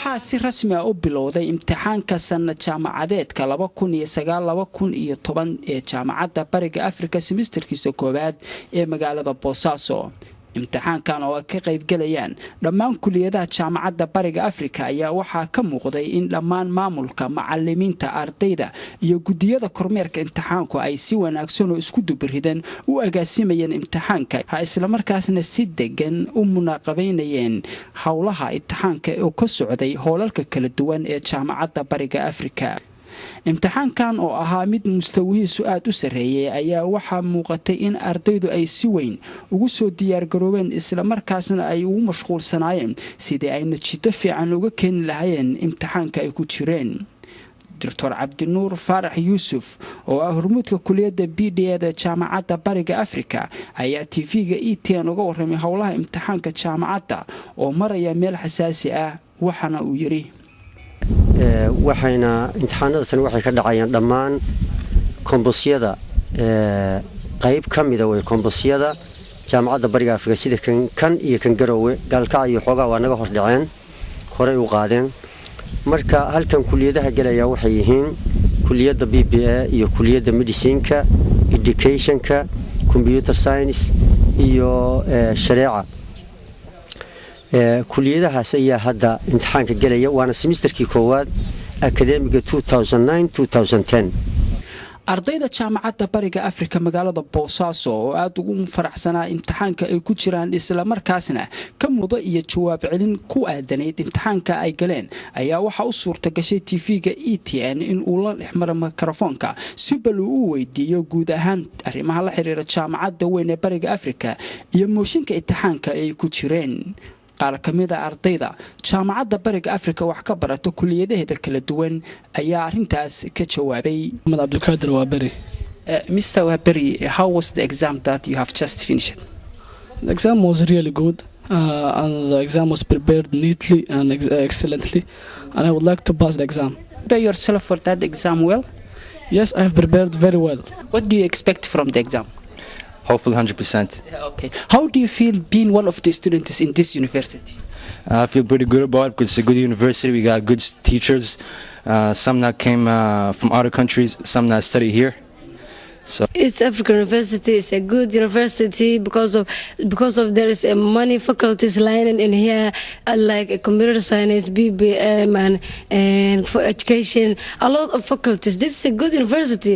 waxaa si rasmi ah u bilowday imtixaanka sanad jaamacadeedka 2009-2010 ee jaamacadda Bariga Afrika semesterkiisa koowaad ee magaalada Boosaaso. imtixaankan oo ka qayb galayaan dhammaan kuliyadaha jaamacadda Bariga Afrika ayaa waxaa ka muuqday in dhammaan maamulka, macallimiinta, ardayda iyo gudiyada kormeerka imtixaanku ay si wanaagsan oo isku dubridan u agaasimayeen imtixaanka, isla markaasna si degan u munaaqabeynayeen hawlaha imtixaanka oo ka socday hoolalka kala duwan ee jaamacadda Bariga Afrika. imtixaankan oo ahaa mid mustawihiisu aad u sareeyay ayaa waxaa muuqatay in ardaydu ay si weyn ugu soo diyaar garoobeen, isla markaasna ay ugu mashquulsanaayeen sidii ay natiijo fiican uga keeni lahaayeen imtixaanka ay ku jireen. Dr. Cabdinuur Faarax Yuusuf oo ah hormuudka kuliyadda BDA jaamacadda Bariga Afrika ayaa TV-ga ETN uga warramay howlaha imtixaanka jaamacadda oo maraya meel xasaasi ah, waxana uu yiri waxayna imtixaanada tan waxay ka dhacayaan dhammaan kombosyada qayb kamida way kombosyada jaamacadda Bariga Afrika sida kan iyo kan Garowe galka iyo xogaa waa naga hor dhaceen hore u qaadeen. marka halkan kuliyadaha galaya waxay yihiin kuliyadda BBA iyo kuliyadda Medicineka, Educationka, Computer Science iyo Shareeca. kuliyadahaas ayaa hadda imtixaanka galaya waana semesterkii koowaad academiga 2009-2010. ardayda jaamacadda Bariga Afrika magaalada Boosaaso oo aad ugu faraxsanaa imtixaanka ay ku jiraan, isla markaasna ka muuqda iyo jawaab celin ku aadanayd imtixaanka ay galeen ayaa waxa u suurta gashay TV-ga ETN in uu la dhexmaro mikrofoonka si bal uu weydiiyo guud ahaan arrimaha la xiriira jaamacadda weyn ee Bariga Afrika iyo mooshinka imtixaanka ay ku jireen. qaar kamida ardayda jaamacadda Bariga Afrika wax ka barato kuliyadaheeda kala duwan ayaa arintaas ka jawaabay. Abdulkadir Waberi. Mr. Waberi, how was the exam that you have just finished? The exam was really good and the exam was prepared neatly and excellently, and I would like to pass the exam. Prepare yourself for that exam well? Yes, I have prepared very well. What do you expect from the exam? Hopefully 100%. Okay. How do you feel being one of the students in this university? I feel pretty good about it because it's a good university. We got good teachers. Some that came from other countries, some that study here. So it's African University. It's a good university because of there is a many faculties lining in here, like computer science, BBM, and for education. A lot of faculties. This is a good university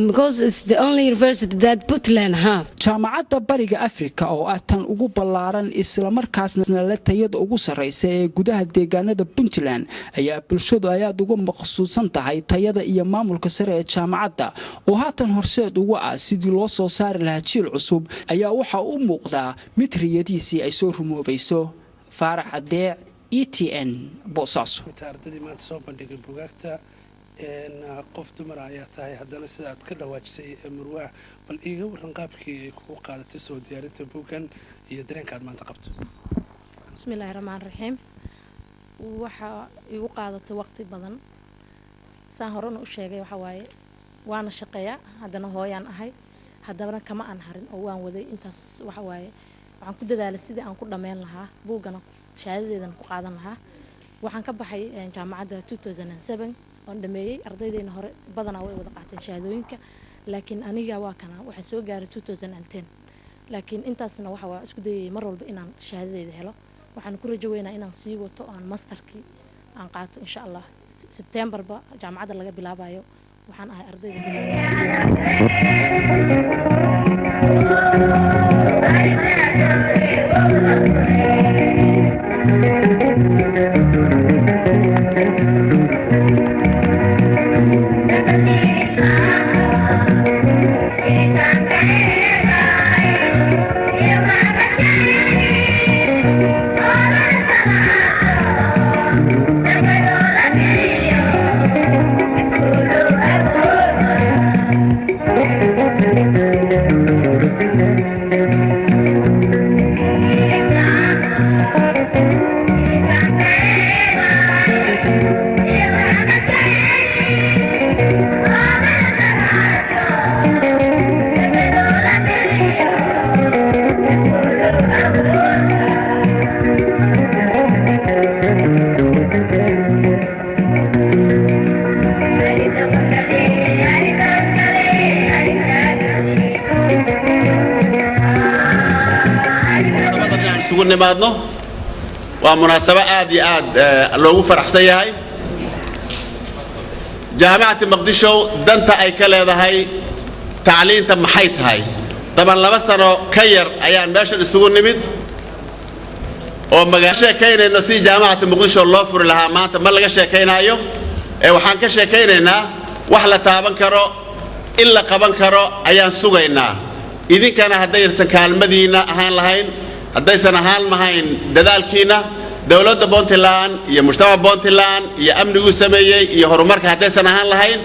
because it's the only university that Puntland have. jaamacadda Bariga Afrika oo ah tan ugu ballaaran isla markaasna la tayada ugu sareysa ee gudaha deegaanada Puntland ayaa bulshadu ay aad ugu maqsuudsan tahay tayada iyo maamulka sare ee jaamacadda oo haatan horseed ugu ah sidii loo soo saari lahaa jiil cusub ayaa waxa u muuqdaa mid riyadiisii ay soo rumoobayso. Faarax Adeec, ETN, Boosaaso. ardadii maanta soo bandhigay buugaagta qof dumar ayaa tahay haddana sida aad ka dhawaajisay Marwaa, bal iiga waran qaabkii ay kugu qaadatay soo diyaarinta buugan iyo dareenka aad maanta qabto. Bismillahirrahmanirrahiim. waxa igu qaadatay waqti badan saan horena u sheegay waxa waaye waana shaqeeyaa haddana hooyaan ahay haddana kama aan harin oo waan waday intaas waxa waaye waxaan ku dadaalay sidii aan ku dhameyn lahaa buugana shahaadadeedana ku qaadan lahaa. waxaan ka baxay jaamacadda 2007 oo dhameeyay ardaydeena hore badanaa way wada qaateen shahaadooyinka, laakiin aniga waa kana waxaan soo gaaray 2010, laakiin intaasna waxa waa isku dayay mar walba inaan shahaadadeeda helo. waxaan ku rajo weynaa inaan sii wato aan masterkii aan qaato insha Allah September ba jaamacadda laga bilaabayo. waxaan ahay ardayda nimaadno waa munaasabo aad iyo aad loogu faraxsan yahay jaamacadda Muqdisho danta ay ka leedahay tacliinta maxay tahay daban 2 sano ka yar ayaan meesha isugu nimid oo magaasha sheekaynayno si jaamacadda Muqdisho loo furi lahaa maanta ma laga sheekaynayo waxaan ka sheekaynaynaa wax la taaban karo in la qaban karo ayaan sugaynaa idinkana haddaysan kaalmadiina ahaan lahayn haddaysan ahaan lahayn dadaalkiina dawladda Puntland iyo mujtamaca Puntland iyo amnigu sameeyay iyo horumarka haddaysan ahaan lahayn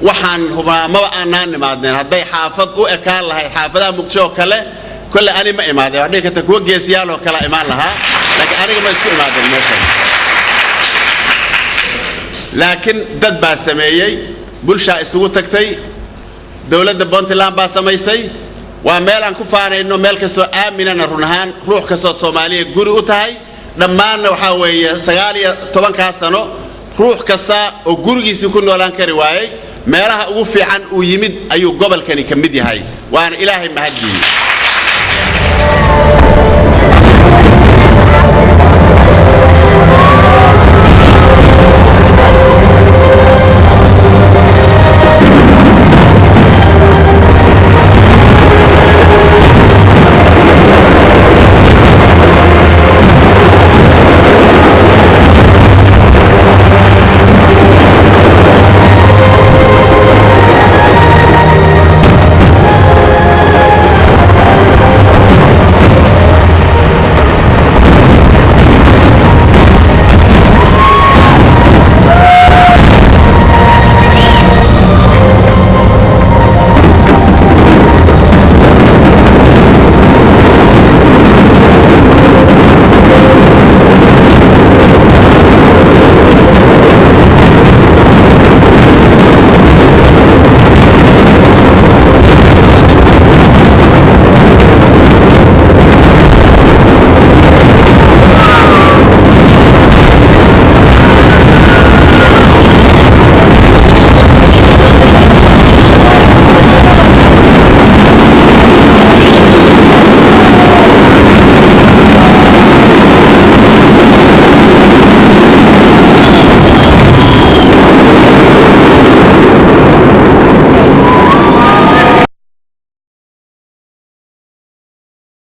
waxaan hubaa ma aanan nimaadneen hadday xaafad u ekaan lahayd xaafadaha Muqdisho kale كل أنا ما إمادة وعندي كتكوى جيسيال وكلا إيمان لها لكن أنا ما يسكت إمادة المشهد لكن دد باسمية بلشة اسمه تكتي دولة بونتلان باسميسي ومال عن كفارة إنه مال كسو آمنا نرونهان روح كسو الصومالية جرو تهاي لما نحاول سجالي طبعا كاسانو روح كستا وجرجي سكون ولا كرواي مالها وفي عن ويمد أيو قبل كان يكمدي هاي وأنا إلهي مهدي